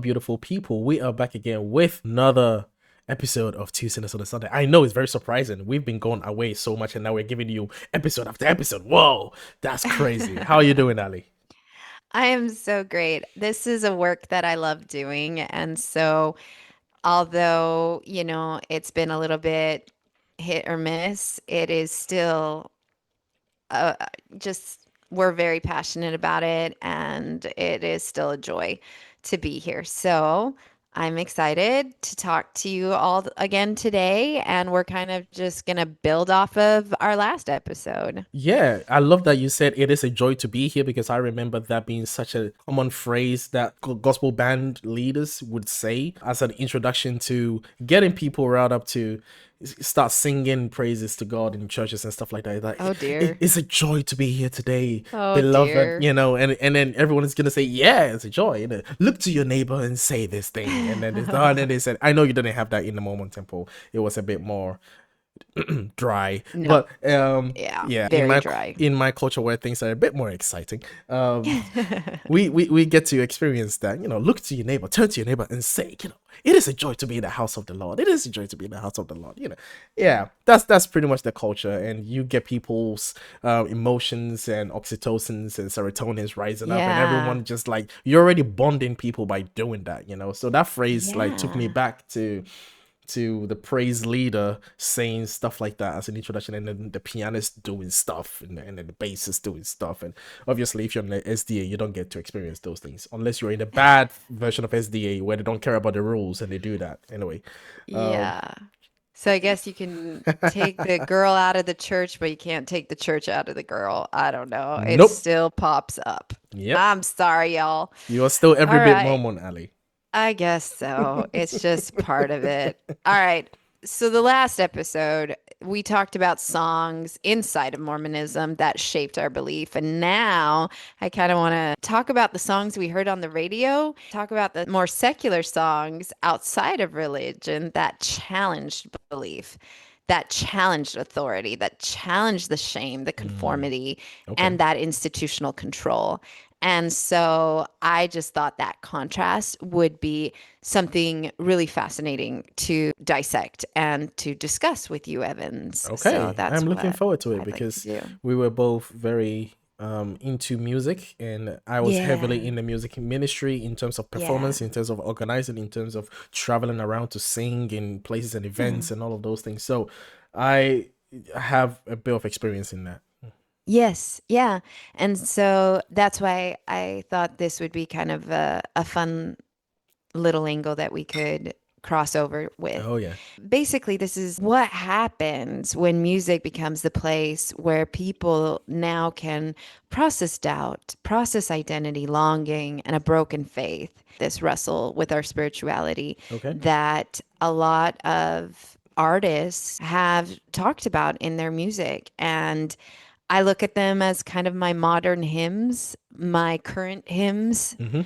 beautiful people. We are back again with another episode of Two Sinners on a Sunday. I know it's very surprising. We've been going away so much, and now we're giving you episode after episode. Whoa, that's crazy. How are you doing, Ali? I am so great. This is a work that I love doing. And so, although, it's been a little bit hit or miss, it is still uh, just, we're very passionate about it. And it is still a joy to be here. So, I'm excited to talk to you all again today. And we're kind of just going to build off of our last episode. Yeah, I love that you said it is a joy to be here because I remember that being such a common phrase that gospel band leaders would say as an introduction to getting people riled up to start singing praises to God in churches and stuff like that. Oh, It dear. is a joy to be here today, Oh, beloved, dear. and then everyone is gonna say, yeah, it's a joy. Look to your neighbor and say this thing, and then they said, I know you didn't have that in the Mormon temple. It was a bit more dry, No. but Yeah. yeah, Very dry. in my culture where things are a bit more exciting, we get to experience that. Look to your neighbor, turn to your neighbor and say, it is a joy to be in the house of the Lord. It is a joy to be in the house of the Lord. Yeah, that's pretty much the culture, and you get people's emotions and oxytocins and serotonins rising up, and Yeah. everyone just like you're already bonding people by doing that. So that phrase like took me Yeah. back to the praise leader saying stuff like that as an introduction, and then the pianist doing stuff, and then the bassist doing stuff. And obviously, if you're in the SDA, you don't get to experience those things unless you're in a bad version of SDA where they don't care about the rules and they do that anyway. Um, Yeah. So I guess you can take the girl out of the church, but you can't take the church out of the girl. I don't know. It nope. still pops up. Yep. I'm sorry, y'all. You are still every All bit right. Mormon, Ali. I guess so. It's just part of it. All right. So, the last episode, we talked about songs inside of Mormonism that shaped our belief. And now I kind of want to talk about the songs we heard on the radio, talk about the more secular songs outside of religion that challenged belief, that challenged authority, that challenged the shame, the Mm, conformity, okay. and that institutional control. And so I just thought that contrast would be something really fascinating to dissect and to discuss with you, Evans. So Okay, that's I'm looking what forward to it I'd like to because do. we were both very into music, and I was heavily Yeah. in the music ministry in terms of Yeah. performance, in terms of organizing, in terms of traveling around to sing in places and events Hmm. and all of those things. So I have a bit of experience in that. Yes. Yeah. And so that's why I thought this would be kind of a fun little angle that we could cross over with. Oh yeah. Basically, this is what happens when music becomes the place where people now can process doubt, process identity, longing, and a broken faith. This wrestle with our spirituality Okay. that a lot of artists have talked about in their music. And I look at them as kind of my modern hymns, my current hymns, Mm-hmm.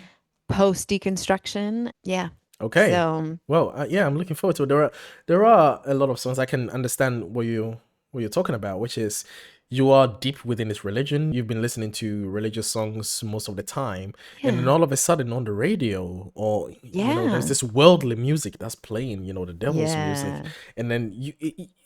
post deconstruction. Yeah. Okay. So, Well, yeah, I'm looking forward to it. There are a lot of songs I can understand what you're talking about, which is you are deep within this religion. You've been listening to religious songs most of the time, and then yeah. all of a sudden on the radio, or there's Yeah. this worldly music that's playing, the devil's music, Yeah. and then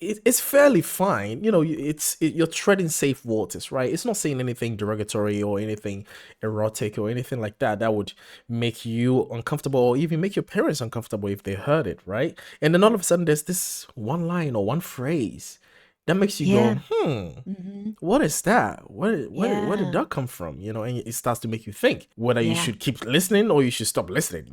it's fairly fine. You're treading safe waters, right? It's not saying anything derogatory or anything erotic or anything like that that would make you uncomfortable or even make your parents uncomfortable if they heard it, right? And then all of a sudden there's this one line or one phrase that makes you go, Yeah. Hmm. what is that? Where did Yeah. that come from? And it starts to make you think whether you Yeah. should keep listening or you should stop listening.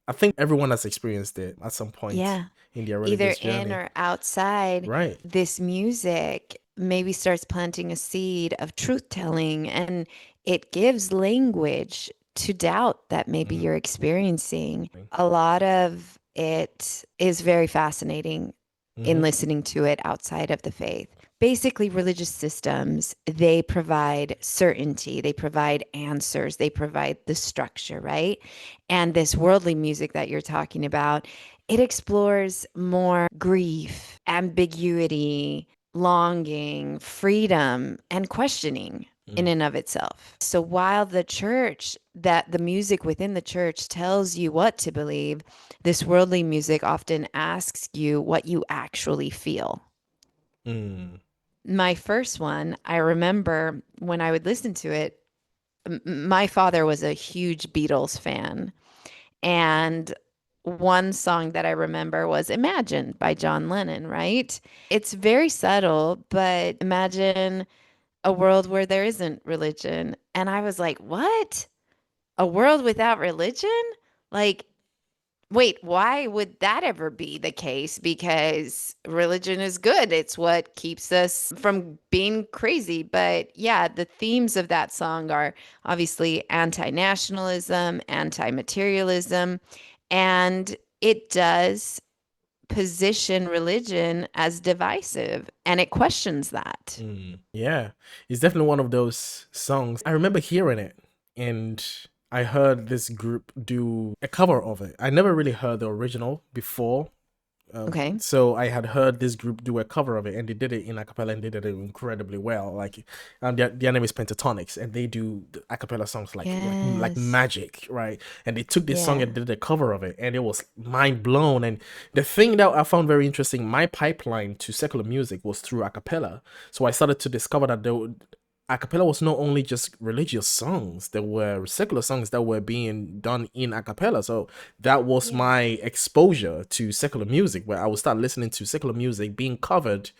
I think everyone has experienced it at some point Yeah. in their Either religious in journey. or outside, Right. this music maybe starts planting a seed of truth telling and it gives language to doubt that maybe Mm-hmm. you're experiencing. A lot of it is very fascinating in Mm-hmm. listening to it outside of the faith. Basically, religious systems, they provide certainty, they provide answers, they provide the structure, right? And this worldly music that you're talking about, it explores more grief, ambiguity, longing, freedom, and questioning. in and of itself. So while the music within the church tells you what to believe, this worldly music often asks you what you actually feel. Mm. My first one, I remember when I would listen to it, my father was a huge Beatles fan. And one song that I remember was Imagine by John Lennon, right? It's very subtle, but imagine a world where there isn't religion. And I was like, what? A world without religion? Like, wait, why would that ever be the case? Because religion is good. It's what keeps us from being crazy. But yeah, the themes of that song are obviously anti nationalism, anti materialism, and it does position religion as divisive and it questions that. Yeah, it's definitely one of those songs. I remember hearing it, and I heard this group do a cover of it. I never really heard the original before. Okay. So I had heard this group do a cover of it, and they did it in a cappella, and they did it incredibly well. Like, their name is Pentatonics, and they do the a cappella songs like Yes. magic, right? And they took this song Yeah. and did a cover of it, and it was mind blown. And the thing that I found very interesting, my pipeline to secular music was through a cappella. So I started to discover that a cappella was not only just religious songs, there were secular songs that were being done in a cappella. So that was Yeah. my exposure to secular music, where I would start listening to secular music being covered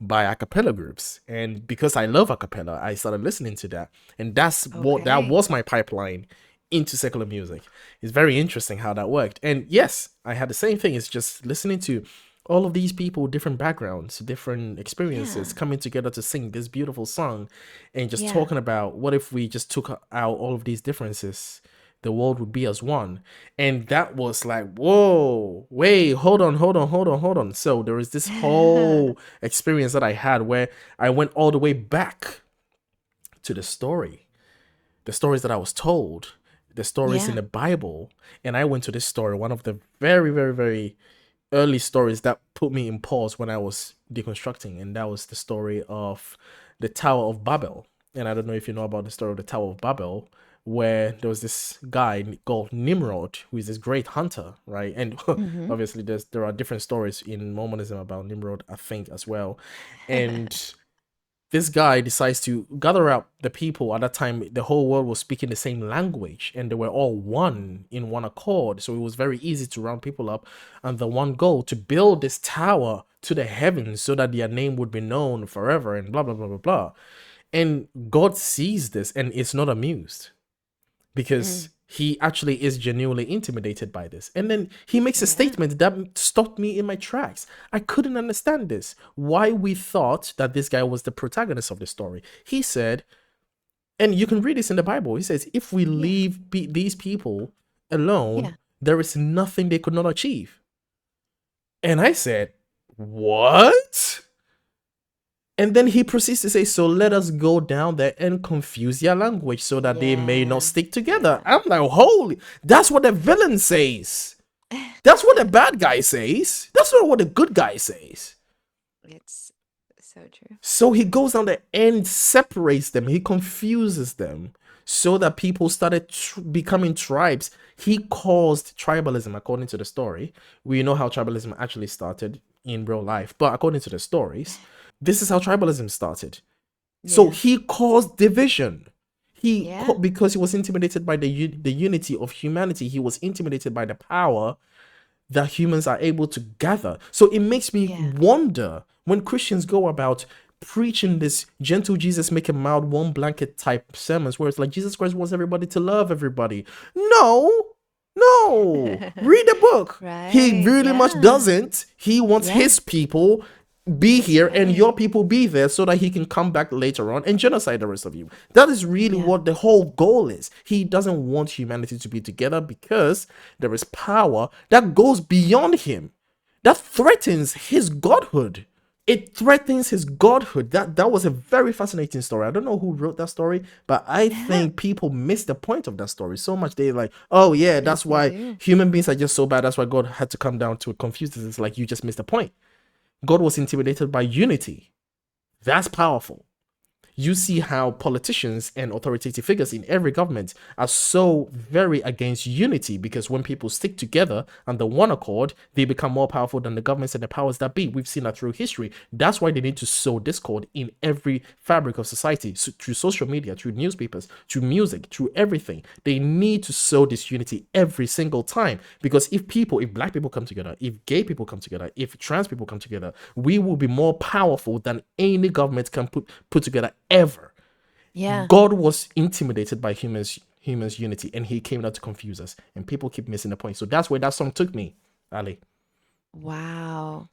by a cappella groups. And because I love a cappella, I started listening to that. And that Okay. was my pipeline into secular music. It's very interesting how that worked. And yes, I had the same thing. It's just listening to all of these people, different backgrounds, different experiences Yeah. coming together to sing this beautiful song, and just Yeah. talking about what if we just took out all of these differences, the world would be as one. And that was like, whoa, wait, hold on. So there is this whole experience that I had where I went all the way back to the stories that I was told, the stories in Yeah. the Bible. And I went to this story, one of the very, very, very early stories that put me in pause when I was deconstructing, and that was the story of the Tower of Babel. And I don't know if you know about the story of the Tower of Babel, where there was this guy called Nimrod, who is this great hunter, right? And Hmm. obviously, there are different stories in Mormonism about Nimrod, I think, as well. And this guy decides to gather up the people. At that time, the whole world was speaking the same language, and they were all one in one accord. So it was very easy to round people up, and the one goal to build this tower to the heavens so that their name would be known forever, and blah blah blah blah blah. And God sees this and is not amused, because Mm. he actually is genuinely intimidated by this. And then he makes a Yeah. statement that stopped me in my tracks. I couldn't understand this. Why we thought that this guy was the protagonist of the story. He said, and you can read this in the Bible, he says, if we Yeah. leave these people alone, Yeah. there is nothing they could not achieve. And I said, what? And then he proceeds to say, so let us go down there and confuse their language so that they may not Yeah. stick together. Yeah. I'm like, holy, that's what the villain says. That's what the bad guy says. That's not what the good guy says. It's so true. So he goes down there and separates them. He confuses them so that people started becoming tribes. He caused tribalism, according to the story. We know how tribalism actually started in real life, but according to the stories, this is how tribalism started. So Yeah. he caused division. Yeah. Because he was intimidated by the unity of humanity. He was intimidated by the power that humans are able to gather. So it makes me Yeah. wonder when Christians go about preaching this gentle Jesus, make a mild, one blanket type sermons where it's like Jesus Christ wants everybody to love everybody. No, no. Read the book. He Right. really much Yeah. doesn't. He wants Yeah. his people be That's here and your right. people be there so that he can come back later on and genocide the rest of you. That is really Yeah. what the whole goal is. He doesn't want humanity to be together because there is power that goes beyond him, that threatens his godhood. It threatens his godhood. That was a very fascinating story. I don't know who wrote that story, but I think people miss the point of that story so much. They're like, oh yeah, Yes, that's they why do. human beings are just so bad. That's why God had to come down to confuse this. It's like, you just missed the point. God was intimidated by unity. That's powerful. You see how politicians and authoritative figures in every government are so very against unity, because when people stick together under one accord, they become more powerful than the governments and the powers that be. We've seen that through history. That's why they need to sow discord in every fabric of society, so through social media, through newspapers, through music, through everything. They need to sow disunity every single time, because if black people come together, if gay people come together, if trans people come together, we will be more powerful than any government can put together ever. Yeah. God was intimidated by humans unity, and he came down to confuse us, and people keep missing the point. So that's where that song took me, Ali. Wow.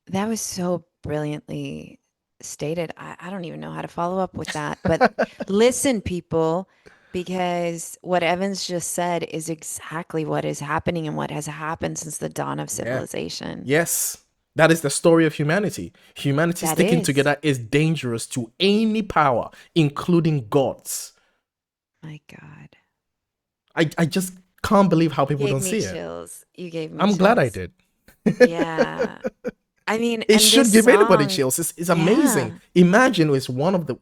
That was so brilliantly stated. I don't even know how to follow up with that. But listen, people, because what Evans just said is exactly what is happening and what has happened since the dawn of Yeah. civilization. Yes. That is the story of humanity. Humanity That sticking is. together is dangerous to any power, including God's. My God. I just can't believe how You people gave don't me see it. chills. You gave me I'm glad I chills. did. Yeah. I mean, It and this should give anybody song, chills. It's amazing. yeah. Imagine it's one of the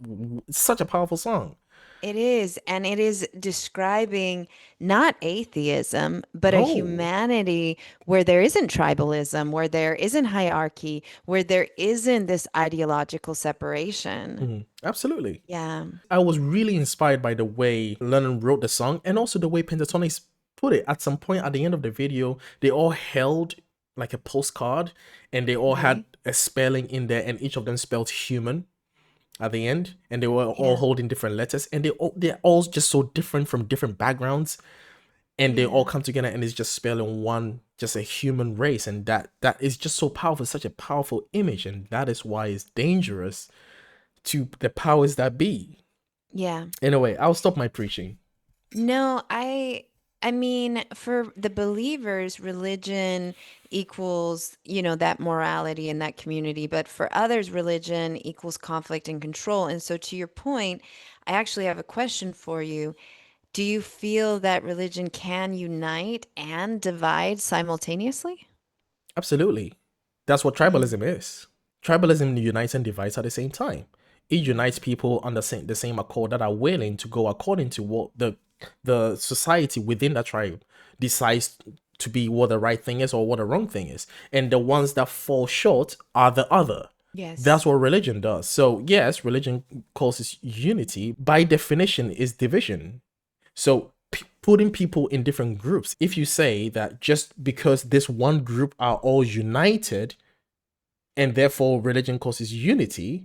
such a powerful song. It is, and it is describing not atheism, but a No. humanity where there isn't tribalism, where there isn't hierarchy, where there isn't this ideological separation. Absolutely. Yeah. I was really inspired by the way Lennon wrote the song, and also the way Pentatonics put it. At some point at the end of the video, they all held like a postcard, and they all had Okay. a spelling in there, and each of them spelled human at the end, and they were all Yeah. holding different letters, and they're all just so different from different backgrounds, and they all Yeah. come together, and it's just spelling one, just a human race. And that is just so powerful, such a powerful image, and that is why it's dangerous to the powers that be. Yeah. Anyway, I'll stop my preaching. No, I mean, for the believers, religion equals, that morality and that community, but for others, religion equals conflict and control. And so to your point, I actually have a question for you. Do you feel that religion can unite and divide simultaneously? Absolutely. That's what Mm. tribalism is. Tribalism unites and divides at the same time. It unites people on the same accord that are willing to go according to what the society within that tribe decides to be what the right thing is or what the wrong thing is. And the ones that fall short are the other. That's Yes. what religion does. So yes, religion causes unity. By definition, is division. So putting people in different groups, if you say that just because this one group are all united and therefore religion causes unity,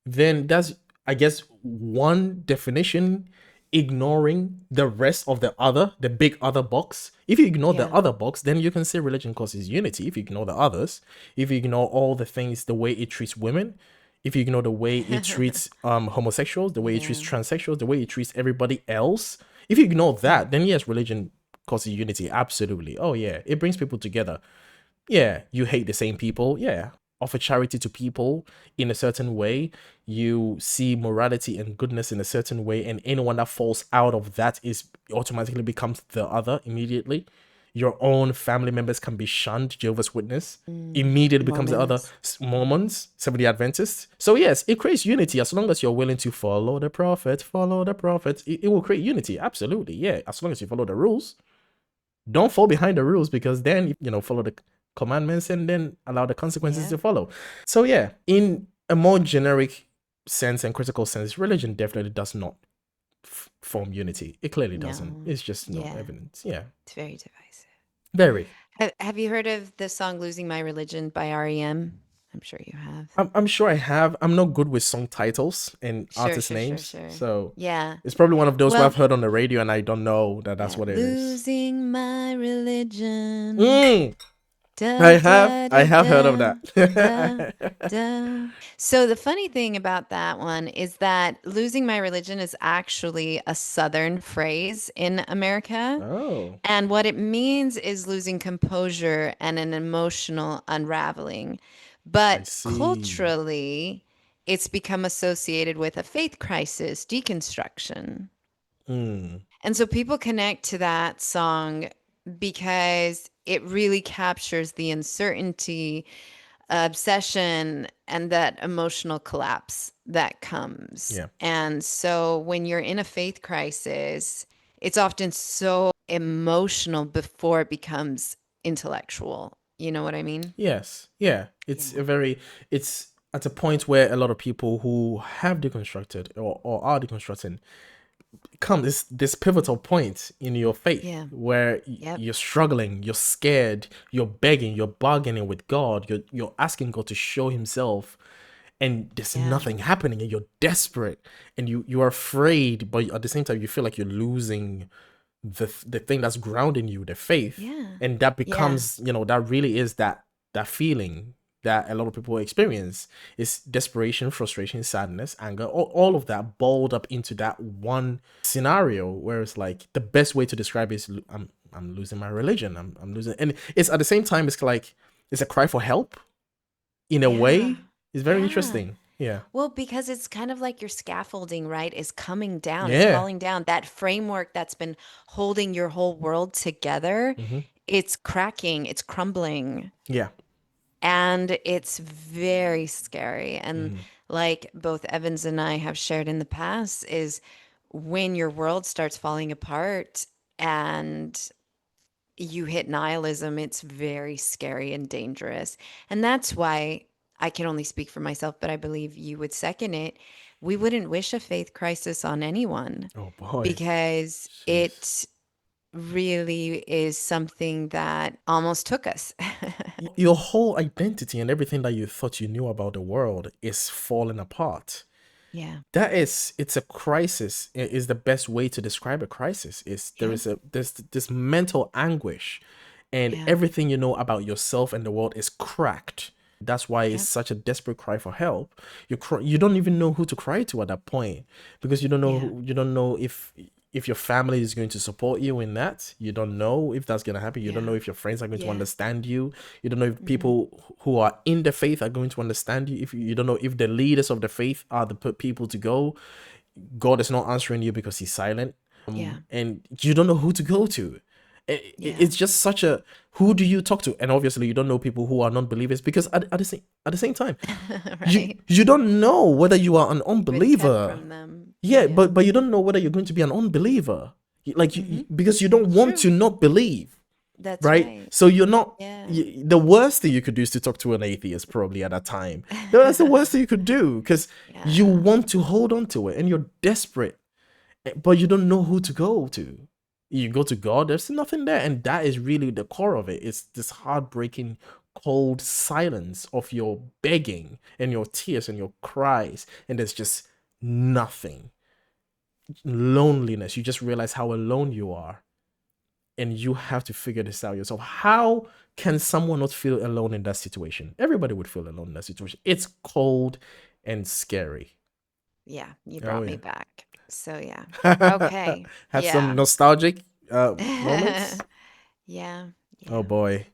then that's, I guess, one definition ignoring the rest of the big other box. If you ignore the Yeah. other box, then you can say religion causes unity. If you ignore the others, if you ignore all the things, the way it treats women, if you ignore the way it treats homosexuals, the way it treats Yeah. transsexuals, the way it treats everybody else, if you ignore Yeah. that, then yes, religion causes unity. Absolutely. Oh yeah, it brings people together. Yeah, you hate the same people. Yeah, offer charity to people in a certain way. You see morality and goodness in a certain way, and anyone that falls out of that is automatically becomes the other immediately. Your own family members can be shunned. Jehovah's Witness immediately becomes the other. Mormons. Mormons, Seventh-day Adventists. So yes, it creates unity as long as you're willing to follow the prophet. Follow the prophet. It will create unity. Absolutely, yeah. As long as you follow the rules, don't fall behind the rules, because then follow the commandments and then allow the consequences Yeah. to follow. So yeah, in a more generic sense and critical sense, religion definitely does not form unity. It clearly doesn't. No. It's just no Yeah. evidence. Yeah, It's very divisive. very. Have you heard of the song Losing My Religion by REM? I'm sure you have. I'm sure I have. I'm not good with song titles and Sure, artist sure, sure, names, sure. so Yeah. it's probably one of those where Well, I've heard on the radio and I don't know that that's yeah. what it is. Losing my religion. Mm, Da, da, I da, have heard of da, da, that. da. So the funny thing about that one is that losing my religion is actually a Southern phrase in America. Oh, And what it means is losing composure and an emotional unraveling. I But see. culturally, it's become associated with a faith crisis, deconstruction. Mm. And so people connect to that song because it really captures the uncertainty obsession and that emotional collapse that comes. Yeah. And so when you're in a faith crisis, it's often so emotional before it becomes intellectual. You know what I mean? Yes. Yeah. Yeah. It's at a point where a lot of people who have deconstructed or are deconstructing come this pivotal point in your faith Yeah. where Yep. you're struggling, you're scared, you're begging, you're bargaining with God, you're asking God to show himself, and there's Yeah. nothing happening, and you're desperate, and you are afraid, but at the same time you feel like you're losing the thing that's grounding you, the faith. Yeah. And that Yeah. becomes, that really is that feeling that a lot of people experience is desperation, frustration, sadness, anger, all of that balled up into that one scenario where it's like the best way to describe it is I'm losing my religion. I'm losing, and it's at the same time it's like it's a cry for help in a Yeah. way. It's very Yeah. interesting. Yeah. Well, because it's kind of like your scaffolding, right, is coming down, it's Yeah. falling down. That framework that's been holding your whole world together, it's cracking, it's crumbling, Yeah. and it's very scary. And like both Evans and I have shared in the past, is when your world starts falling apart and you hit nihilism, it's very scary and dangerous. And that's why I can only speak for myself, but I believe you would second it. We wouldn't wish a faith crisis on anyone Oh boy. because Jeez. it really is something that almost took us. Your whole identity and everything that you thought you knew about the world is falling apart. Yeah. It's a crisis, is the best way to describe a crisis. Is there Yeah. is a there's this mental anguish, and Yeah. everything you know about yourself and the world is cracked. That's why it's Yep. such a desperate cry for help. You don't even know who to cry to at that point, because Yeah. you don't know if your family is going to support you in that. You don't know if that's going to happen. You don't know Yeah. if your friends are going to Yeah. understand you. You don't know if Hmm. people who are in the faith are going to understand you. If you don't know if the leaders of the faith are the people to go. God is not answering you because he's silent. Yeah. And you don't know who to go to. Yeah. It's just such a, who do you talk to? And obviously you don't know people who are non-believers, because at the same time, Right. you don't know whether you are an Been kept unbeliever. from them. Yeah, Yeah. but you don't know whether you're going to be an unbeliever. Hmm. Because you don't It's want true. to not believe, That's right? right. So you're not. Yeah. The worst thing you could do is to talk to an atheist, probably at that time. That's the worst thing you could do, because you Yeah. want to hold on to it and you're desperate, but you don't know who to go to. You go to God, there's nothing there, and that is really the core of it. It's this heartbreaking, cold silence of your begging and your tears and your cries, and there's just nothing. Loneliness. You just realize how alone you are, and you have to figure this out yourself. How can someone not feel alone in that situation? Everybody would feel alone in that situation. It's cold and scary. Yeah. You Oh brought me yeah. back. So yeah. Okay. Had some Yeah. nostalgic moments. Yeah. Oh Yeah. boy.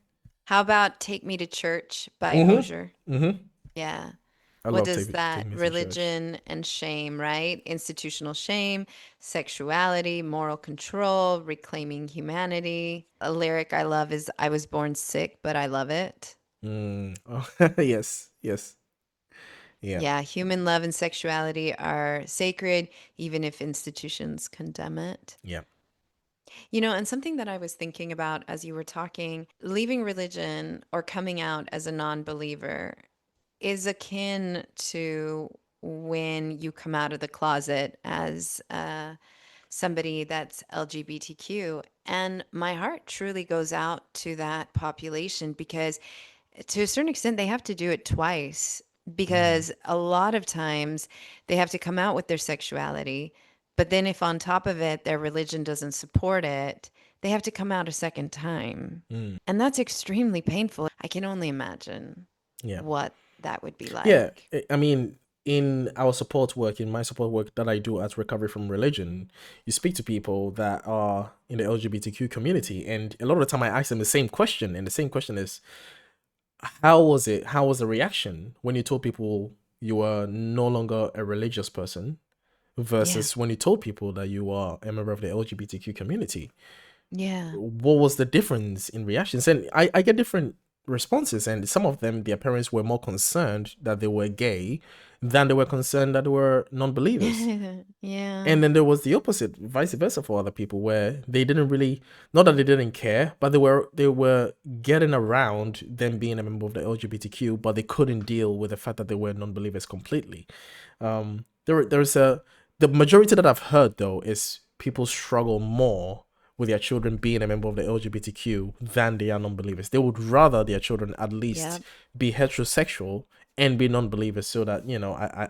How about Take Me to Church by Mm-hmm. Hosier? Mm-hmm. Yeah. I What love does take that me to church. religion and shame, right? Institutional shame, sexuality, moral control, reclaiming humanity. A lyric I love is I was born sick, but I love it. Oh, yes. Yes. Yeah. Yeah, human love and sexuality are sacred, even if institutions condemn it. Yeah. And something that I was thinking about as you were talking, leaving religion or coming out as a non-believer is akin to when you come out of the closet as somebody that's LGBTQ. And my heart truly goes out to that population because to a certain extent, they have to do it twice Mm, because a lot of times they have to come out with their sexuality. But then, if on top of it, their religion doesn't support it, they have to come out a second time. mm. And that's extremely painful. I can only imagine Yeah. what that would be Yeah. like. I mean, in our support work, in my support work that I do as recovery from religion, you speak to people that are in the LGBTQ community, and a lot of the time I ask them the same question, and the same question is, how was it? How was the reaction when you told people you were no longer a religious person Yeah. versus when you told people that you are a member of the LGBTQ community? Yeah. What was the difference in reactions? And I get different responses, and some of them, their parents were more concerned that they were gay than they were concerned that they were non-believers. Yeah. And then there was the opposite, vice versa for other people, where they didn't really, not that they didn't care, but they were getting around them being a member of the LGBTQ, but they couldn't deal with the fact that they were non-believers completely. There's the majority that I've heard though is people struggle more with their children being a member of the LGBTQ than they are non-believers. They would rather their children at least Yep. be heterosexual and be non-believers, so that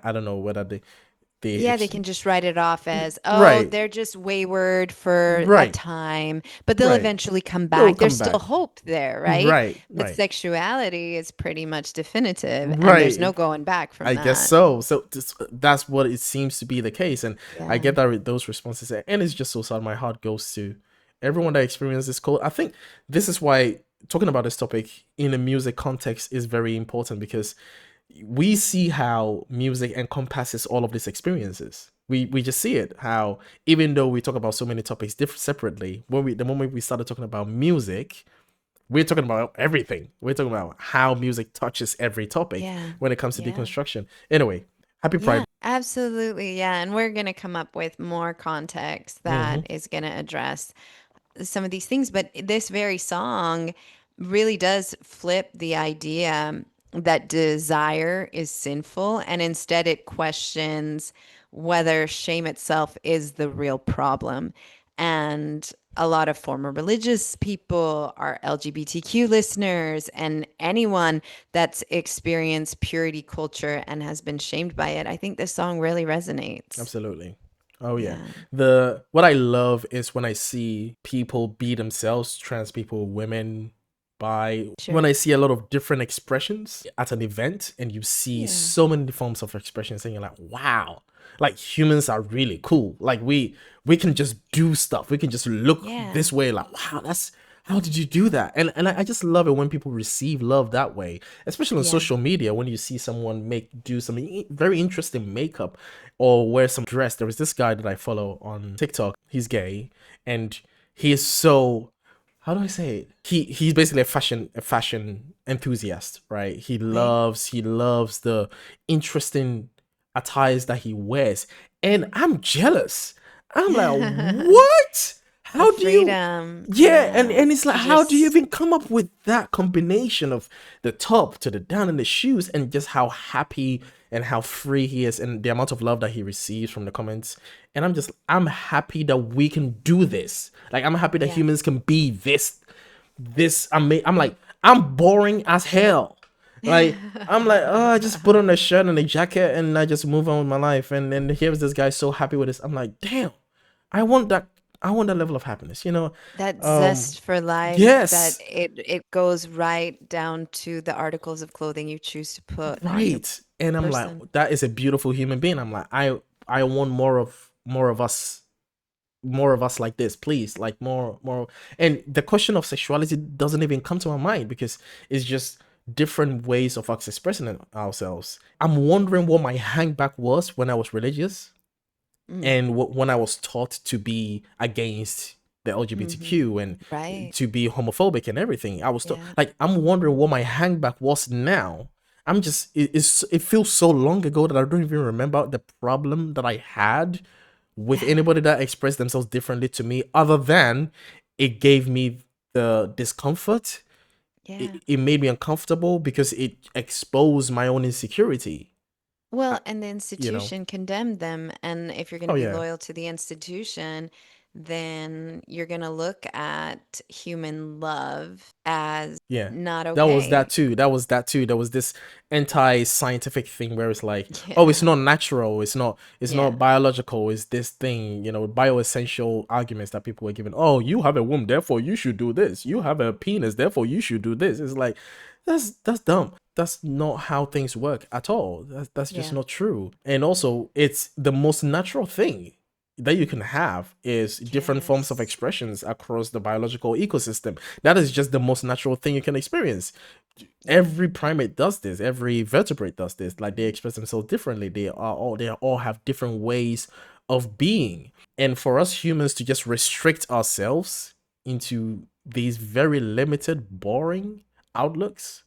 I don't know whether they Yeah, they can just write it off as, oh, right, they're just wayward for a right, time, but they'll right. eventually come They'll back. There's come still back. hope there, right? Right, But right, sexuality is pretty much definitive, and there's no right. going back from I guess that. so. So that's what it seems to be the case, and I Yeah, get that those responses, and it's just so sad. My heart goes to everyone that experienced this cold. I think this is why talking about this topic in a music context is very important, because we see how music encompasses all of these experiences. We just see it, how even though we talk about so many topics separately, when the moment we started talking about music, we're talking about everything. We're talking about how music touches every topic yeah, when it comes to yeah. deconstruction. Anyway, happy Pride. Yeah, absolutely. Yeah. And we're going to come up with more context Mm-hmm. that is going to address some of these things. But this very song really does flip the idea that desire is sinful, and instead it questions whether shame itself is the real problem. And a lot of former religious people, our LGBTQ listeners, and anyone that's experienced purity culture and has been shamed by it, I think this song really resonates. Absolutely. Oh yeah. Yeah, The what I love is when I see people be themselves, trans people, women, bi, when sure. I see a lot of different expressions at an event and you see Yeah, so many forms of expressions and you're like, wow, like humans are really cool. Like we can just do stuff. We can just look yeah, this way, like, wow, that's how did you do that? And I just love it when people receive love that way, especially on yeah. social media, when you see someone do some very interesting makeup or wear some dress. There was this guy that I follow on TikTok. He's gay, and he is so, how do I say it? He's basically a fashion enthusiast, right? Okay. He loves the interesting attires that he wears, and I'm jealous. I'm like, what? The How do you? freedom, Yeah, and yeah, and it's like, to how do you just, even come up with that combination of the top to the down and the shoes, and just how happy and how free he is, and the amount of love that he receives from the comments. And I'm happy that we can do this. Like, I'm happy that yeah. humans can be I'm like, I'm boring as hell. Like, I'm like, oh, I just put on a shirt and a jacket and I just move on with my life. And then here's this guy so happy with this. I'm like, damn, I want that. I want that level of happiness. That Um, zest for life, that yes, it goes right down to the articles of clothing you choose to put on your right. And I'm like, person. that is a beautiful human being. I'm like, I want more of us like this, please. Like, more. And the question of sexuality doesn't even come to my mind, because it's just different ways of us expressing ourselves. I'm wondering what my hangback was when I was religious, Mm, and when I was taught to be against the hmm. LGBTQ and Right. to be homophobic and everything. I was taught, Yeah. like, I'm wondering what my hangback was now. It feels so long ago that I don't even remember the problem that I had with anybody that expressed themselves differently to me, other than it gave me the discomfort. It, Yeah. it made me uncomfortable because it exposed my own insecurity. I, Well, and the you know. institution condemned them. And if you're going to Oh be yeah. loyal to the institution, then you're going to look at human love as Yeah. not That was that okay. too. That was that too. There was this anti-scientific thing where it's like, oh, it's Yeah. not natural, it's not Yeah. biological, it's this thing, bioessential arguments that people were given. Oh, you have a womb, therefore you should do this. You have a penis, therefore you should do this. It's like, that's dumb. That's not how things work at all. That's just Yeah. not true. And also, it's the most natural thing that you can have is different forms of Yes. expressions across the biological ecosystem. That is just the most natural thing you can experience. Yeah. Every primate does this. Every vertebrate does this. Like, they express themselves differently. They all have different ways of being. And for us humans to just restrict ourselves into these very limited, boring outlooks.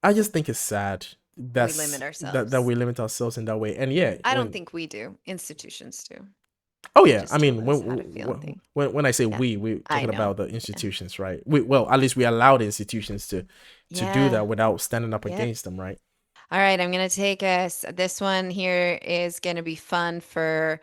I just think it's sad We limit that ourselves. we limit ourselves in that way. And yeah, I don't when think we do. Institutions do. oh They yeah, I just told mean us how to feel and think. when I say Yeah, we're I talking know. about the Yeah. institutions, right? Well, at least we allow the institutions to do Yeah. that without standing up Yep. against them, right? All right, I'm gonna take us. This one here is gonna be fun for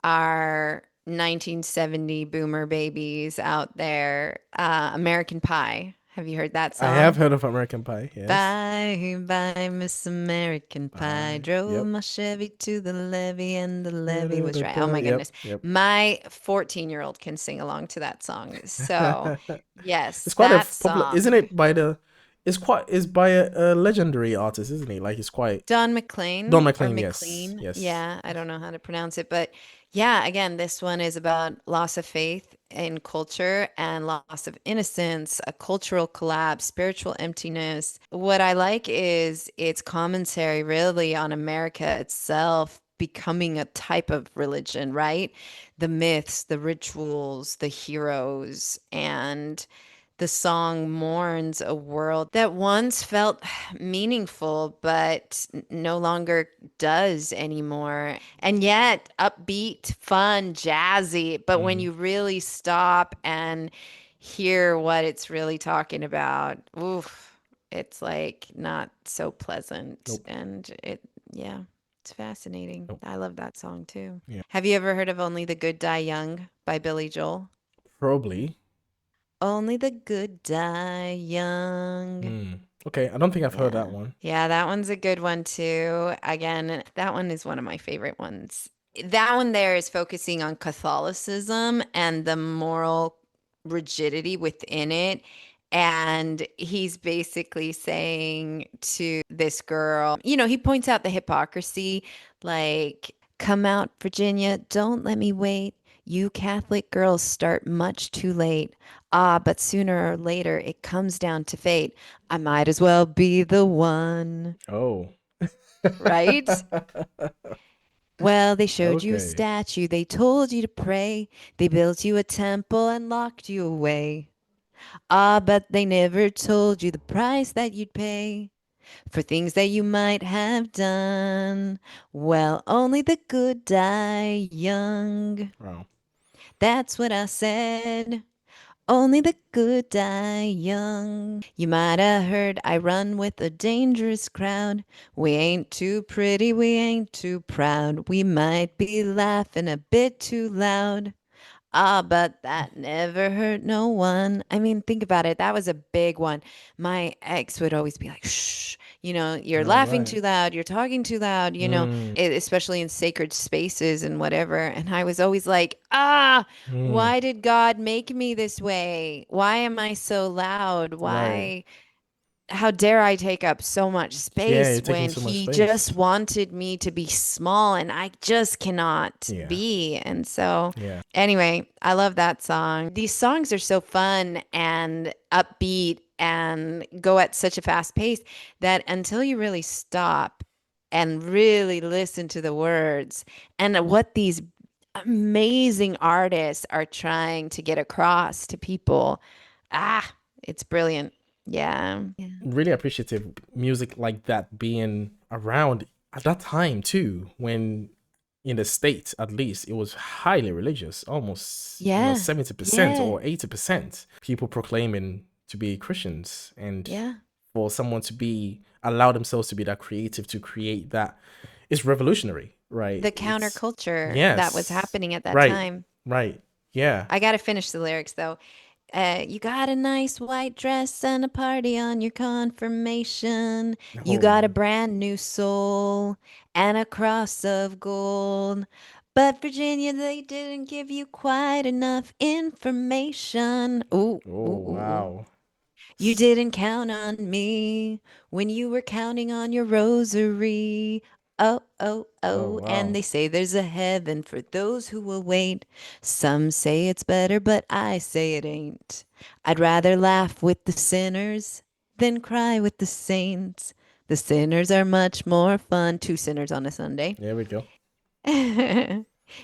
our 1970 boomer babies out there. American Pie. Have you heard that I have song? heard of American Pie. Yes. Bye, bye, Miss American Pie. Pie. Drove Yep. my Chevy to the levee, and the levee was dry. Oh my Yep. goodness. Yep. My 14-year-old can sing along to that song. So, yes, It's quite a that popular, isn't song. it? It's by a legendary artist, isn't he? Like it's quite Don Don McLean or McLean. Yes. McLean. Yes. Yeah, I don't know how to pronounce it, but yeah, again, this one is about loss of faith in culture and loss of innocence, a cultural collapse, spiritual emptiness. What I like is its commentary really on America itself becoming a type of religion, right? The myths, the rituals, the heroes, and the song mourns a world that once felt meaningful, but no longer does anymore. And yet, upbeat, fun, jazzy. But when Mm. you really stop and hear what it's really talking about, oof, it's like not so pleasant. Nope. And yeah, it's fascinating. Nope. I love that song too. Yeah. Have you ever heard of Only the Good Die Young by Billy Joel? Probably. Only the good die young. Hmm. Okay. I don't think I've heard that Yeah. one. Yeah, that one's a good one too. Again, that one is one of my favorite ones. That one there is focusing on Catholicism and the moral rigidity within it. And he's basically saying to this girl, he points out the hypocrisy, like, come out, Virginia, don't let me wait. You Catholic girls start much too late. Ah, but sooner or later it comes down to fate. I might as well be the one, Oh. right? Well, they showed you a Okay. statue, they told you to pray, they built you a temple and locked you away. Ah, but they never told you the price that you'd pay for things that you might have done. Well, only the good die young. Wow. That's what I said. Only the good die young. You might have heard I run with a dangerous crowd. We ain't too pretty, we ain't too proud. We might be laughing a bit too loud. Ah, but that never hurt no one. I mean, think about it. That was a big one. My ex would always be like, shh, you're All laughing right. too loud, you're talking too loud, Mm. especially in sacred spaces and whatever. And I was always like, ah, Mm. why did God make me this way? Why am I so loud? Right. How dare I take up so much Yeah, you're space taking when so much he just space. wanted me to be small and I just cannot Yeah. be. And so, Yeah. anyway, I love that song. These songs are so fun and upbeat and go at such a fast pace that until you really stop and really listen to the words and what these amazing artists are trying to get across to people, it's brilliant. Yeah. Yeah. Really appreciative music like that being around at that time too, when in the States at least it was highly religious, almost Yeah. 70% Yeah. or 80% people proclaiming to be Christians. And Yeah. for someone to be allow themselves to be that creative to create that, it's revolutionary, right? The It's counterculture that was yes. happening at that Right. time. Right. Yeah. I got to finish the lyrics though. You got a nice white dress and a party on your confirmation. You got a Oh. brand new soul and a cross of gold. But Virginia, they didn't give you quite enough information. Ooh, Oh ooh, ooh, ooh. wow. You didn't count on me when you were counting on your rosary. Oh, oh, Oh oh. And wow. they say there's a heaven for those who will wait. Some say it's better, but I say it ain't. I'd rather laugh with the sinners than cry with the saints. The sinners are much more fun. Two sinners on a Sunday. There we go.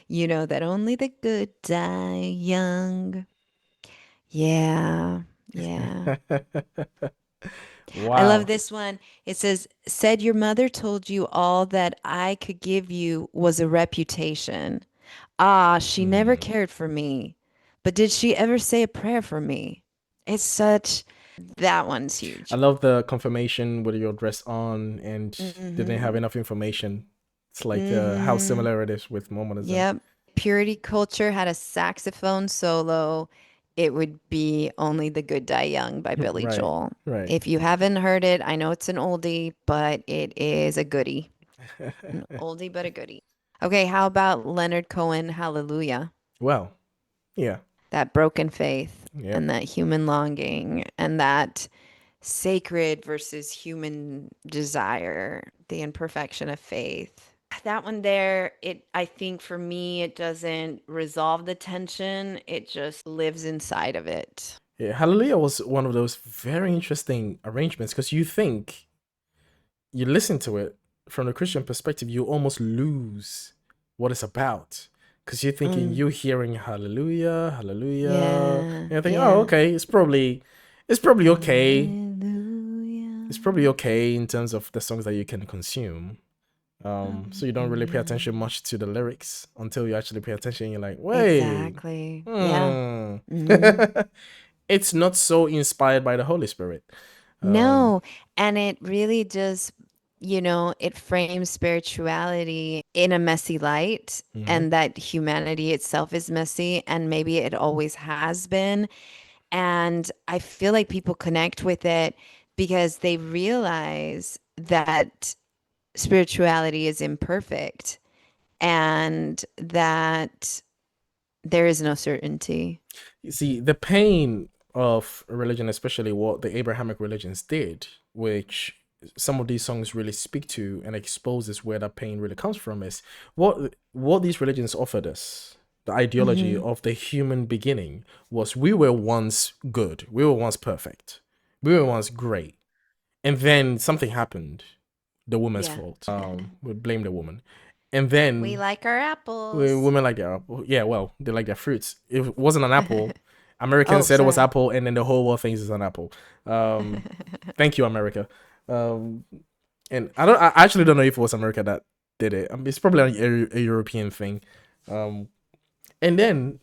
You know that only the good die young. Yeah. Yeah. I love Wow. this one. It says, said your mother told you all that I could give you was a reputation. Ah, she never Hmm. cared for me. But did she ever say a prayer for me? It's such, that one's I huge. love the confirmation with your dress on and didn't have Mm-hmm. enough information. It's like how Mm-hmm. similar it is with Mormonism. Yep. Purity Culture had a saxophone solo. It would be Only the Good Die Young by Billy Right, Joel. right. If you haven't heard it, I know it's an oldie, but it is a goodie. An oldie, but a goodie. Okay, how about Leonard Cohen, Hallelujah? Well, yeah, That broken faith yep. and that human longing and that sacred versus human desire, the imperfection of faith. That one there, it I think for me it doesn't resolve the tension. It just lives inside of it. Yeah, Hallelujah was one of those very interesting arrangements because you listen to it from the Christian perspective, you almost lose what it's about because you're thinking Mm, you're hearing Hallelujah, Hallelujah, and yeah, you're thinking, oh, yeah. okay, it's probably okay. It's probably Hallelujah. okay in terms of the songs that you can consume. So you don't really pay Hallelujah. attention much to the lyrics until you actually pay attention. You're like, wait, Exactly. Yeah. hmm. Hmm. It's not so inspired by the Holy Spirit. Um, No, and it really just, it frames spirituality in a messy light, mhm. and that humanity itself is messy, and maybe it always has been. And I feel like people connect with it because they realize that spirituality is imperfect and that there is no certainty. You see, the pain of religion, especially what the Abrahamic religions did, which some of these songs really speak to and exposes where that pain really comes from, is what these religions offered us. The ideology Hmm. of the human beginning was we were once good, we were once perfect, we were once great, and then something happened. The woman's Yeah. fault. We blame the woman, and We then like our apples. women like their apple. Yeah, well, they like their fruits. If it wasn't an apple, Americans Oh, said it was sorry. apple, and then the whole world thinks it's an apple. Um, thank you, America. Um, and I actually don't know if it was America that did it. It's probably a European thing. Um, and then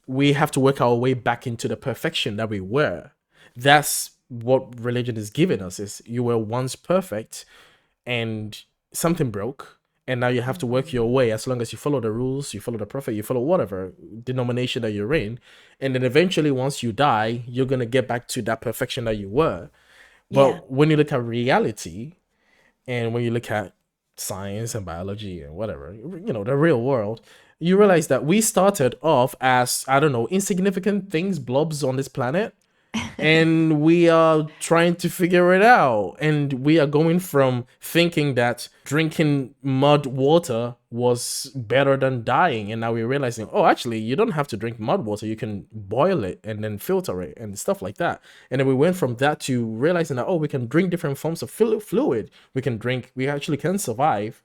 we have to work our way back into the perfection that we were. That's what religion is giving us: is you were once perfect, and something broke, and now you have to work your Hmm. way as long as you follow the rules, you follow the prophet, you follow whatever denomination that you're in, and then eventually once you die you're going to get back to that perfection that you were. Yeah. But when you look at reality, and when you look at science and biology and whatever, the real world, you realize that we started off as, I don't know, insignificant things, blobs on this planet, and we are trying to figure it out. And we are going from thinking that drinking mud water was better than dying, and now we're realizing, oh, actually you don't have to drink mud water, you can boil it and then filter it and stuff like that. And then we went from that to realizing that, oh, we can drink different forms of fluid, we actually can survive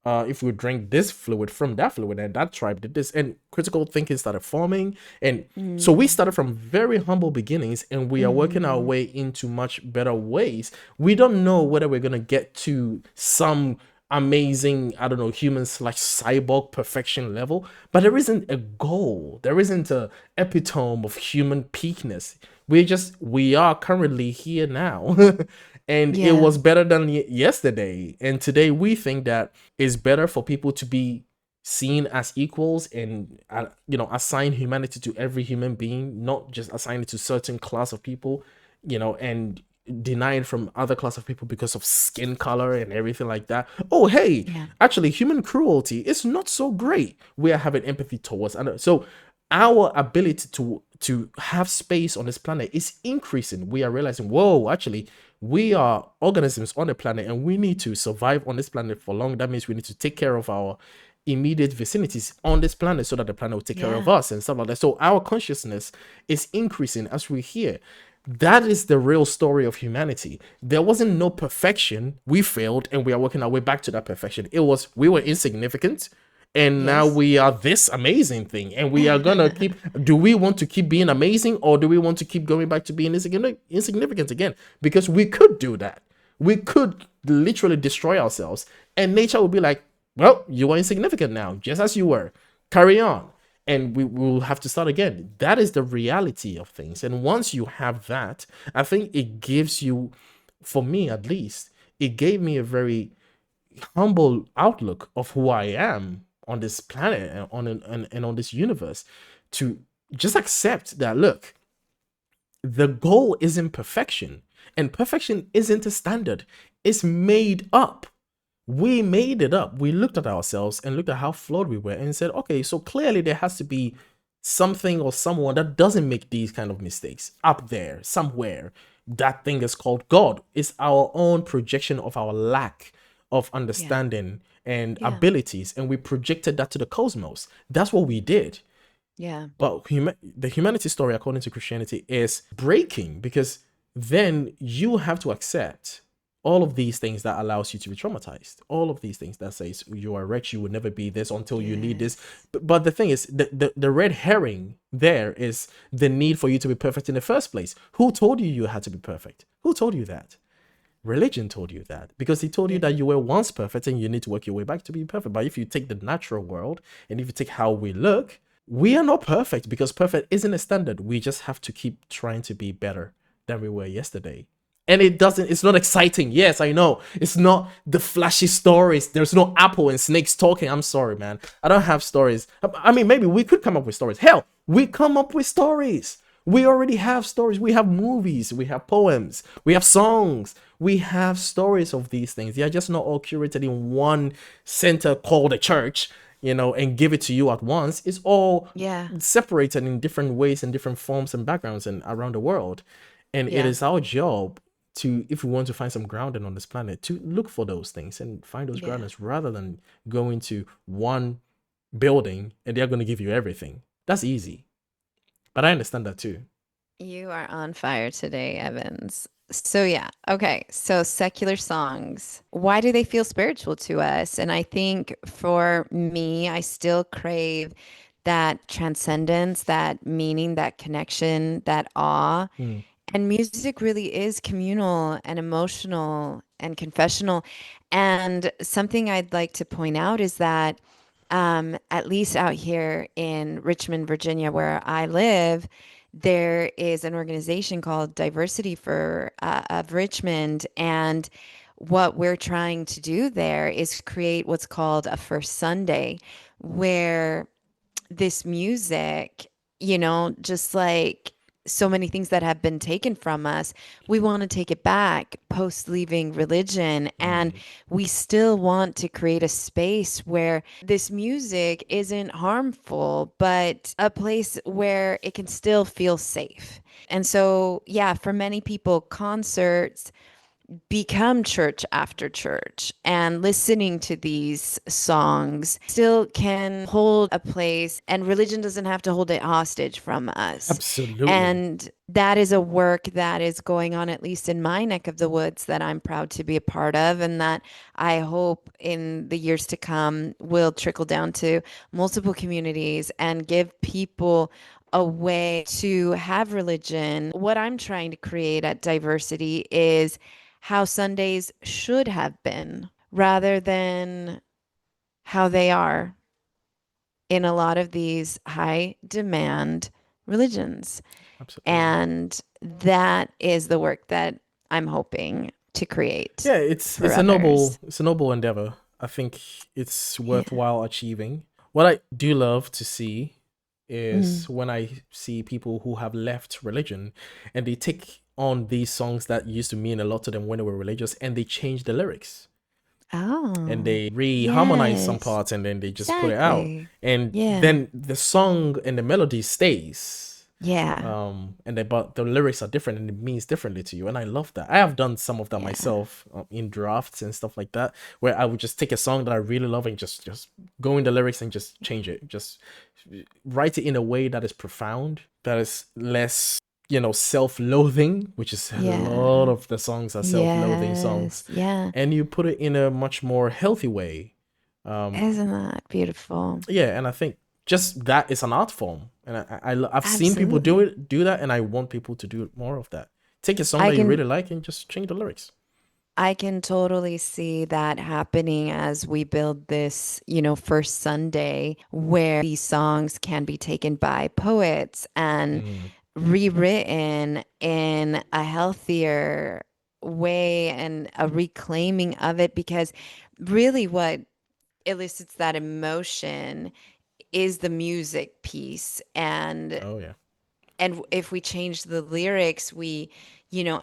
if we drink this fluid from that fluid, and that tribe did this, and critical thinking started forming. And so we Mm. started from very humble beginnings, and we are working our Hmm. way into much better ways. We don't know whether we're going to get to some amazing, I don't know, human slash cyborg perfection level, but there isn't a goal, there isn't a epitome of human peakness. We are currently here now. And it Yeah. was better than yesterday, and today we think that it's better for people to be seen as equals, and assign humanity to every human being, not just assign it to certain class of people, and deny it from other class of people because of skin color and everything like that. Oh, hey, Yeah. actually human cruelty is not so great. We are having empathy towards, and so our ability to have space on this planet is increasing. We are realizing, whoa, actually we are organisms on the planet, and we need to survive on this planet for long. That means we need to take care of our immediate vicinities on this planet so that the planet will take care of Yeah. us and stuff like that. So our consciousness is increasing as we hear. That is the real story of humanity. There wasn't no perfection. We failed, and we are working our way back to that perfection. It was, we were insignificant, and now Yes. we are this amazing thing, and we are gonna keep. Do we want to keep being amazing, or do we want to keep going back to being insignificant again? Because we could do that. We could literally destroy ourselves, and nature will be like, well, you are insignificant now, just as you were. Carry on. And we will have to start again. That is the reality of things. And once you have that, I think it gives you, for me at least, it gave me a very humble outlook of who I am on this planet and on this universe, to just accept that, look, the goal isn't perfection, and perfection isn't a standard. It's made up. We made it up. We looked at ourselves and looked at how flawed we were and said, okay, so clearly there has to be something or someone that doesn't make these kind of mistakes up there somewhere. That thing is called God. It's our own projection of our lack of Yeah. understanding and Yeah. abilities, and we projected that to the cosmos. That's what we did. Yeah. But the humanity story, according to Christianity, is breaking, because then you have to accept all of these things that allows you to be traumatized. All of these things that says you are rich, you will never be this until you need this. Yes. But the thing is, the red herring there is the need for you to be perfect in the first place. Who told you you had to be perfect? Who told you that? Religion told you that, because he told you Yeah. that you were once perfect and you need to work your way back to be perfect. But if you take the natural world, and if you take how we look, we are not perfect, because perfect isn't a standard. We just have to keep trying to be better than we were yesterday. And it's not exciting. Yes, I know. It's not the flashy stories. There's no apple and snakes talking. I'm sorry, man. I don't have stories. I mean, maybe we could come up with stories. Hell, we come up with stories. We already have stories. We have movies. We have poems. We have songs. We have stories of these things. They are just not all curated in one center called a church, and give it to you at once. It's all Yeah. separated in different ways and different forms and backgrounds and around the world. And it Yeah. is our job to, if we want to find some grounding on this planet, to look for those things and find those Yeah. groundings, rather than going to one building and they're going to give you everything. That's easy. But I understand that too. You are on fire today, Evans. So, yeah. Okay. So, secular songs, why do they feel spiritual to us? And I think for me, I still crave that transcendence, that meaning, that connection, that awe. Hmm. And music really is communal and emotional and confessional. And something I'd like to point out is that, at least out here in Richmond, Virginia, where I live, there is an organization called Diversity for of Richmond, and what we're trying to do there is create what's called a First Sunday, where this music, just like so many things that have been taken from us, we want to take it back post leaving religion. And Hmm. we still want to create a space where this music isn't harmful, but a place where it can still feel safe. And so, yeah, for many people, concerts become church after church, and listening to these songs still can hold a place, and religion doesn't have to hold it hostage from us. Absolutely. And that is a work that is going on, at least in my neck of the woods, that I'm proud to be a part of, and that I hope in the years to come will trickle down to multiple communities and give people a way to have religion. What I'm trying to create at Diversity is how Sundays should have been, rather than how they are in a lot of these high demand religions. Absolutely. And that is the work that I'm hoping to create Yeah, it's for it's a noble others. it's a noble endeavor. I think it's Yeah. worthwhile achieving. What I do love to see is Mm. when I see people who have left religion and they take on these songs that used to mean a lot to them when they were religious, and they change the lyrics and Oh, they re-harmonize some yes, parts, and then they just put it out, exactly. and Yeah. then the song and the melody stays. Yeah. And then, but the lyrics are different and it means differently to you, and I love that. I have done some of that Yeah. myself, in drafts and stuff like that, where I would just take a song that I really love and just go in the lyrics and just change it, just write it in a way that is profound, that is less, self-loathing, which is a lot Yeah. of the songs are self-loathing songs, Yes. Yeah. and you put it in a much more healthy way, Isn't that beautiful? Yeah, and I think just that is an art form, and I've seen people Absolutely. do that, and I want people to do more of that. Take a song I that you can really like and just change the lyrics. I can totally see that happening as we build this, first Sunday where these songs can be taken by poets and Mm, rewritten in a healthier way and a reclaiming of it because really what elicits that emotion is the music piece oh yeah. and if we change the lyrics we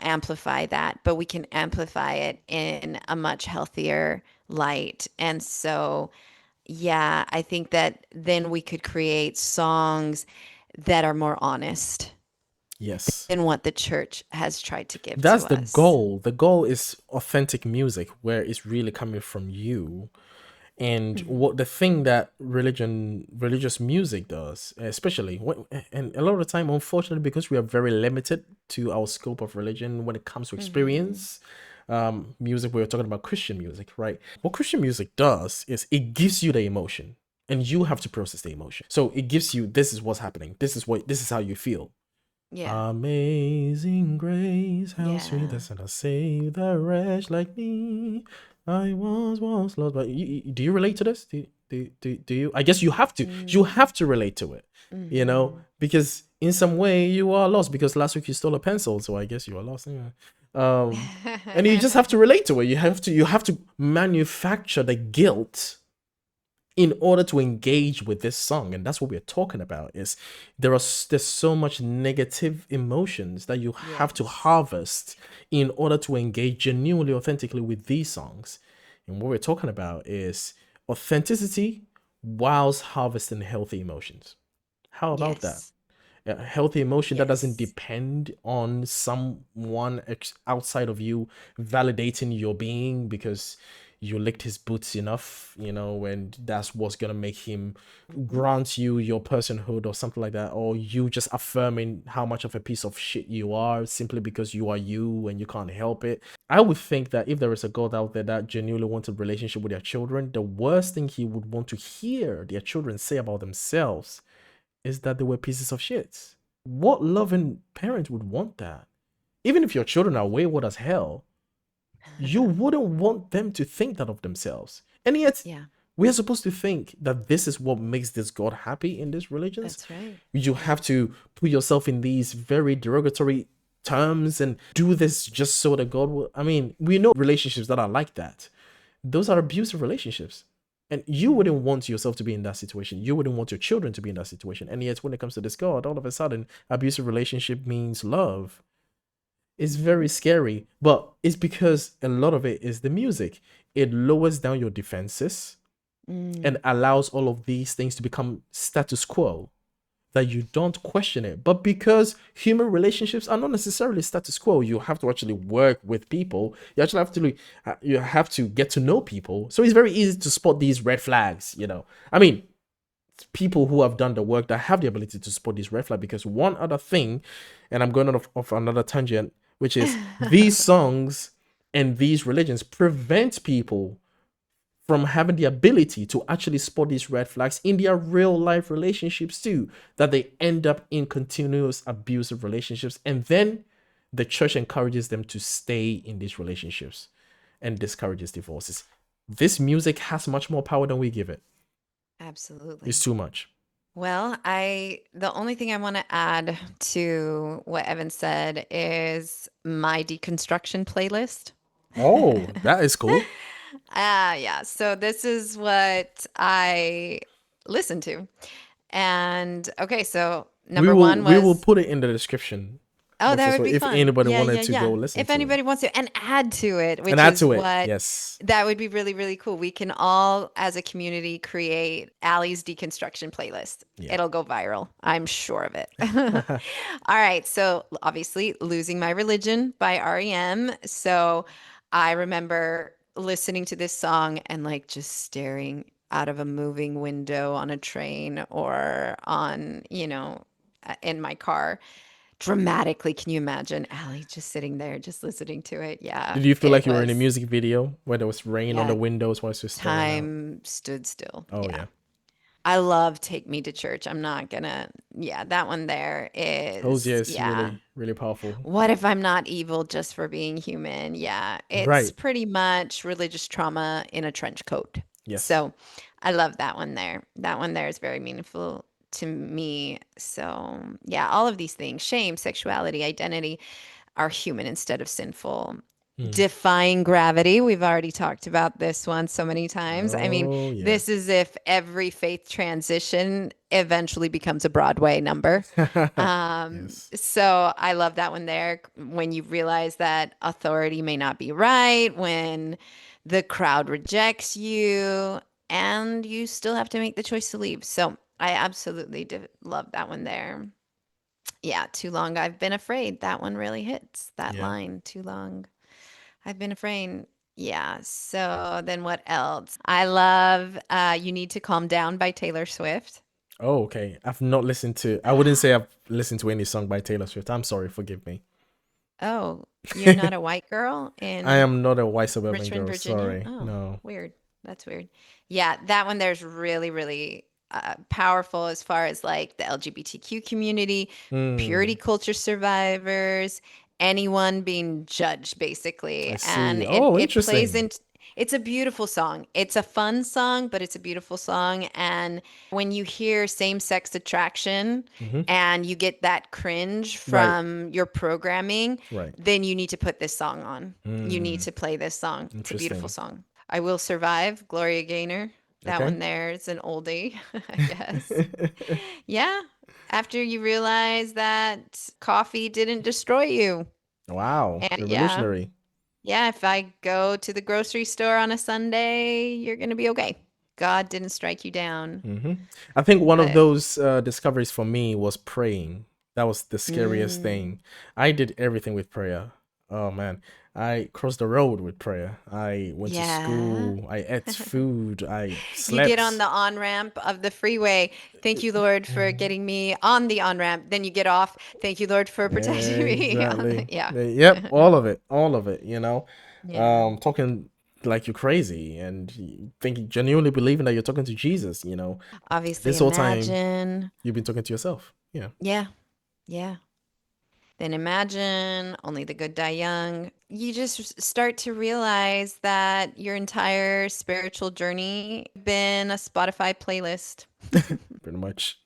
amplify that but we can amplify it in a much healthier light and so yeah I think that then we could create songs that are more honest Yes. than what the church has tried to give to That's the us. goal. The goal is authentic music where it's really coming from you. And Mhm. what the thing that religious music does, especially and a lot of the time, unfortunately, because we are very limited to our scope of religion when it comes to Mhm. experience, music, we're talking about Christian music, right? What Christian music does is it gives you the emotion and you have to process the emotion. So it gives you, this is what's happening. This is how you feel. Yeah. Amazing grace, how sweet the Yeah. sinner saved a wretch like me. I was once lost, but do you relate to this? Do you? I guess you have to. You Mm. have to relate to it, Mhm. because in some way you are lost. Because last week you stole a pencil, so I guess you are lost. Yeah. Um, and you just have to relate to it. You have to manufacture the guilt in order to engage with this song, and that's what we're talking about. Is there's so much negative emotions that you have to Yes. harvest in order to engage genuinely authentically with these songs. And what we're talking about is authenticity whilst harvesting healthy emotions. How about that? Yes. A healthy emotion that doesn't Yes. depend on someone outside of you validating your being because you licked his boots enough, and that's what's gonna make him Mhm. grant you your personhood or something like that, or you just affirming how much of a piece of shit you are simply because you are you and you can't help it. I would think that if there is a God out there that genuinely wants a relationship with their children, the worst thing he would want to hear their children say about themselves is that they were pieces of shit. What loving parent would want that? Even if your children are wayward as hell, you wouldn't want them to think that of themselves. And yet, Yeah. we're supposed to think that this is what makes this God happy in these religions. That's right. You have Yeah. to put yourself in these very derogatory terms and do this just so that God will. I mean, we know relationships that are like that. Those are abusive relationships. And you wouldn't Mhm. want yourself to be in that situation. You wouldn't want your children to be in that situation. And yet, when it comes to this God, all of a sudden, abusive relationship means love. It's very Mhm. scary. But it's because a lot of it is the music. It lowers down your defenses and Mm. allows all of these things to become status quo, that you don't question it. But because human relationships are not necessarily status quo, you have to actually work with people. You have to get to know people. So it's very easy to spot these red flags. I mean, people who have done the work that have the ability to spot these red flags. Because one other thing, and I'm going off another tangent, which is these songs and these religions prevent people from having the ability to actually spot these red flags in their real life relationships too, that they end up in continuous abusive relationships, and then the church encourages them to stay in these relationships and discourages divorces. This music has much more power than we give it. It's Absolutely. too much. Well, the only thing I want to add to what Evan said is my deconstruction playlist. Oh, that is cool. Yeah. So this is what I listen to. And okay, so we number will one we will was put it in the description oh, of that this would one be if fun. anybody Yeah, wanted yeah, to go yeah. listen If to it anybody wants to, and add to it, and which add is to it. what Yes. that would be really, really cool. We can all, as a community, create Allie's deconstruction playlist. Yeah. It'll go viral. I'm sure of it. All right. So obviously, Losing My Religion by REM. So I remember listening to this song and like just staring out of a moving window on a train or on, in my car dramatically. Can you imagine Allie just sitting there, just listening to it? Yeah, Did you feel it like you were in a was. music video where there was rain on the Yeah, windows while it's just staring out? time stood still. Oh Yeah. yeah. I love Take Me to Church. I'm not gonna, yeah, that one there Hosea is, is yeah. really, really powerful. What if I'm not evil just for being human? Yeah, it's Right. pretty much religious trauma in a trench coat. Yes. So I love that one there. That one there is very meaningful to me. So, yeah, all of these things, shame, sexuality, identity, are human instead of sinful. Hmm. Defying gravity. We've already talked about this one so many times. I mean, Oh yeah. this is if every faith transition eventually becomes a Broadway number. Yes. So I love that one there. When you realize that authority may not be right, when the crowd rejects you, and you still have to make the choice to leave. So I absolutely love that one there. Yeah, too long I've been afraid. That one really hits that Yeah. line. Too long I've been afraid. Yeah. So then what else? I love You Need to Calm Down by Taylor Swift. Oh, okay. I've not listened to. I wouldn't say I've listened to any song by Taylor Swift. I'm sorry. Forgive me. Oh, you're not a white girl I in am not a white suburban Richmond, girl. Virginia? Sorry. Oh, No. weird. That's weird. Yeah, that one there's really, really powerful as far as like the LGBTQ community, purity Hmm. culture survivors, anyone being judged basically. I And see. it Oh, it plays interesting. into it's a beautiful song. It's a fun song, but it's a beautiful song. And when you hear same-sex attraction Hmm. and you get that cringe Right. from your programming, Right. then you need to put this song on. You need Hmm. to play this song. It's a beautiful Interesting. song. I Will Survive, Gloria Gaynor. That Okay. one there is an oldie, I guess. Yeah. After you realize that coffee didn't destroy you. Wow. And yeah, Revolutionary. yeah, if I go to the grocery store on a Sunday, you're going to be okay. God didn't strike you down. Hmm. I think one of But, those discoveries for me was praying. That was the scariest mm, thing. I did everything with prayer. Oh man, I crossed the road with prayer. I went to yeah. school. I ate food. I You get on slept. the on ramp of the freeway. Thank you, Lord, for getting me on the on ramp. Then you get off. Thank you, Lord, for protecting me on the, Exactly. yeah. Yep. All of it. All of it. You know, Yeah. talking like you're crazy and you think genuinely believing that you're talking to Jesus. You know, Obviously, this whole time imagine. you've been talking to yourself. Yeah. Yeah. Yeah. Then imagine only the good die young. You just start to realize that your entire spiritual journey been a Spotify playlist. Pretty much.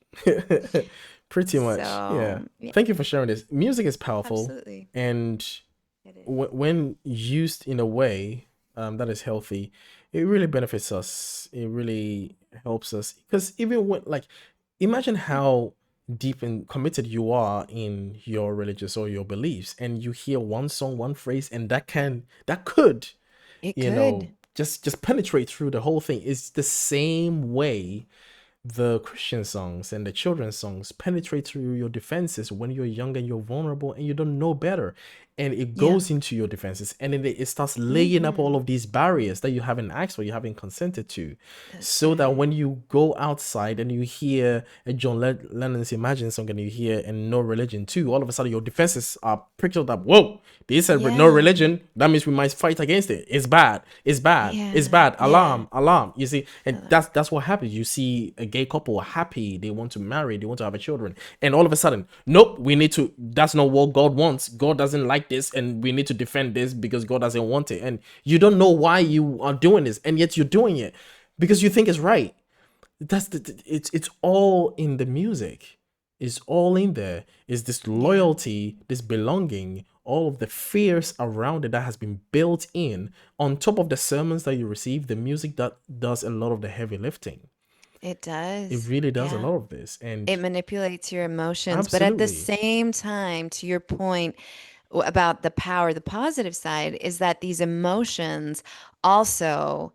Pretty much. So, Yeah. yeah, Thank you for sharing this. Music is powerful, absolutely. and It is. when used in a way that is healthy, it really benefits us. It really helps us because even when like, imagine how deep and committed you are in your religious or your beliefs, and you hear one song, one phrase, and that could, It could. just penetrate through the whole thing. It's the same way the Christian songs and the children's songs penetrate through your defenses when you're young and you're vulnerable and you don't know better. And it Yeah. goes into your defenses and then it starts laying up all Hmm. of these barriers that you haven't asked for, you haven't consented to. That's So that right. when you go outside and you hear a Lennon's Imagine song and you hear and No Religion too, all of a sudden your defenses are pricked up. Whoa, they said no Yeah. religion. That means we might fight against it. It's bad. It's bad. It's Yeah. bad. Yeah. Alarm. Alarm. You see, and Uh, that's what happens. You see a gay couple happy. They want to marry. They want to have a children. And all of a sudden, nope. We need to. That's not what God wants. God doesn't like this, and we need to defend this because God doesn't want it. And you don't know why you are doing this, and yet you're doing it because you think it's right. It's all in the music. It's all in there. It's this yeah. loyalty, this belonging, all of the fears around it that has been built in on top of the sermons that you receive, the music that does a lot of the heavy lifting. It It does. really does a Yeah. lot of this. And It manipulates your emotions, but at the absolutely. same time, to your point about the power, the positive side is that these emotions also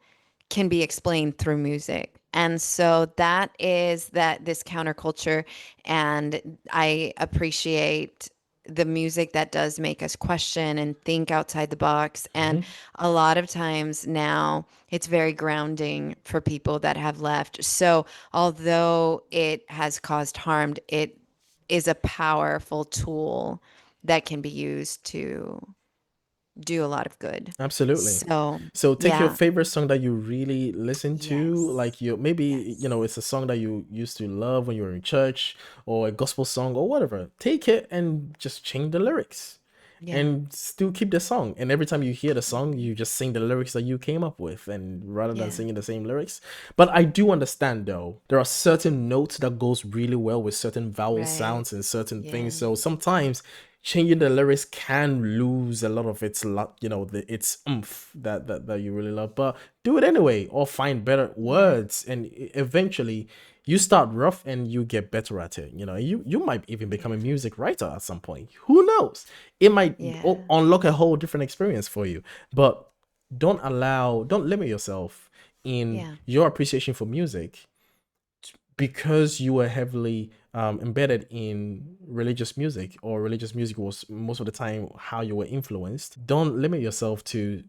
can be explained through music. And so that is that this counterculture, and I appreciate the music that does make us question and think outside the box. And Hmm. a lot of times now it's very grounding for people that have left. So although it has caused harm, is a powerful tool that can be used to do a lot of good. Absolutely. So, So take your yeah. favorite song that you really listen to, Yes. like you maybe Yes. it's a song that you used to love when you were in church, or a gospel song or whatever. Take it and just change the lyrics, Yeah. and still keep the song. And every time you hear the song, Mhm. you just sing the lyrics that you came up with, and rather than Yeah. singing the same lyrics. But I do understand though, there are certain notes that goes really well with certain vowel Right. sounds and certain things. Yeah. So sometimes changing the lyrics can lose a lot of its lot, its oomph that you really love. But do it anyway, or find better Yeah. words, and eventually you start rough and you get better at it. You might even become a Yeah. music writer at some point. Who knows? It might Yeah. unlock a whole different experience for you. But don't limit yourself in Yeah. your appreciation for music because you were heavily embedded in religious music, or religious music was most of the time how you were influenced. Don't limit yourself to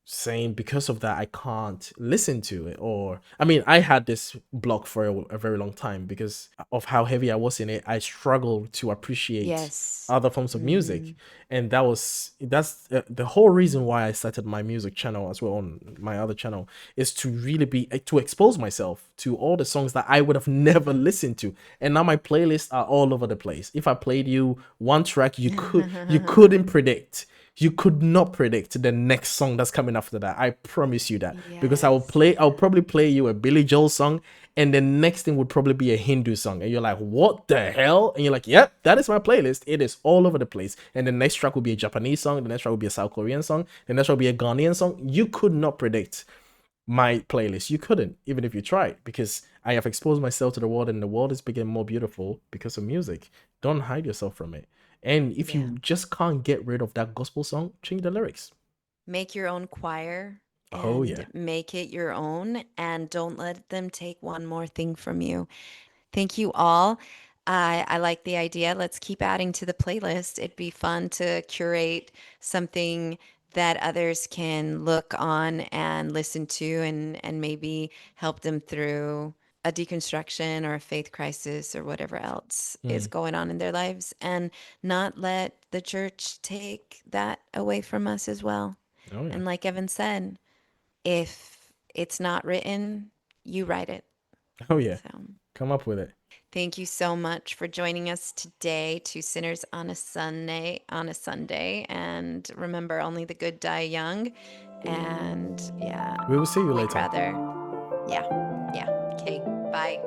saying because of that I can't listen to it. Or I mean, I had this block for a very long time because of how heavy I was in it. I struggled to appreciate Yes. other forms of music, Mhm. and that's the whole reason why I started my music channel as well on my other channel, is to really be to expose myself to all the songs that I would have never listened to. And now my playlists are all over the place. If I played you one track, you couldn't predict, you could not predict the next song that's coming after that. I promise you that. Because Yes. I'll Yeah. probably play you a Billy Joel song, and the next thing would probably be a Hindu song. And you're like, what the hell? And you're like, yep, that is my playlist. It is all over the place. And the next track will be a Japanese song, the next track will be a South Korean song, the next track will be a Ghanaian song. You could not predict my playlist. You couldn't, even if you tried, because I have exposed myself to the world, and the world is becoming more beautiful because of music. Don't hide yourself from it. And if Yeah. you just can't get rid of that gospel song, change the lyrics. Make your own choir Oh and yeah. make it your own, and don't let them take one more thing from you. Thank you all. I like the idea. Let's keep adding to the playlist. It'd be fun to curate something that others can look on and listen to, and maybe help them through a deconstruction or a faith crisis or whatever else is Mm. going on in their lives, and not let the church take that away from us as well. Oh yeah. And like Evan said, if it's not written, you write it. Oh yeah. So. Come up with it. Thank you so much for joining us today to Sinners on a Sunday. And remember, only the good die young. And yeah, We will see you we'd later. rather, yeah, yeah. Okay, bye.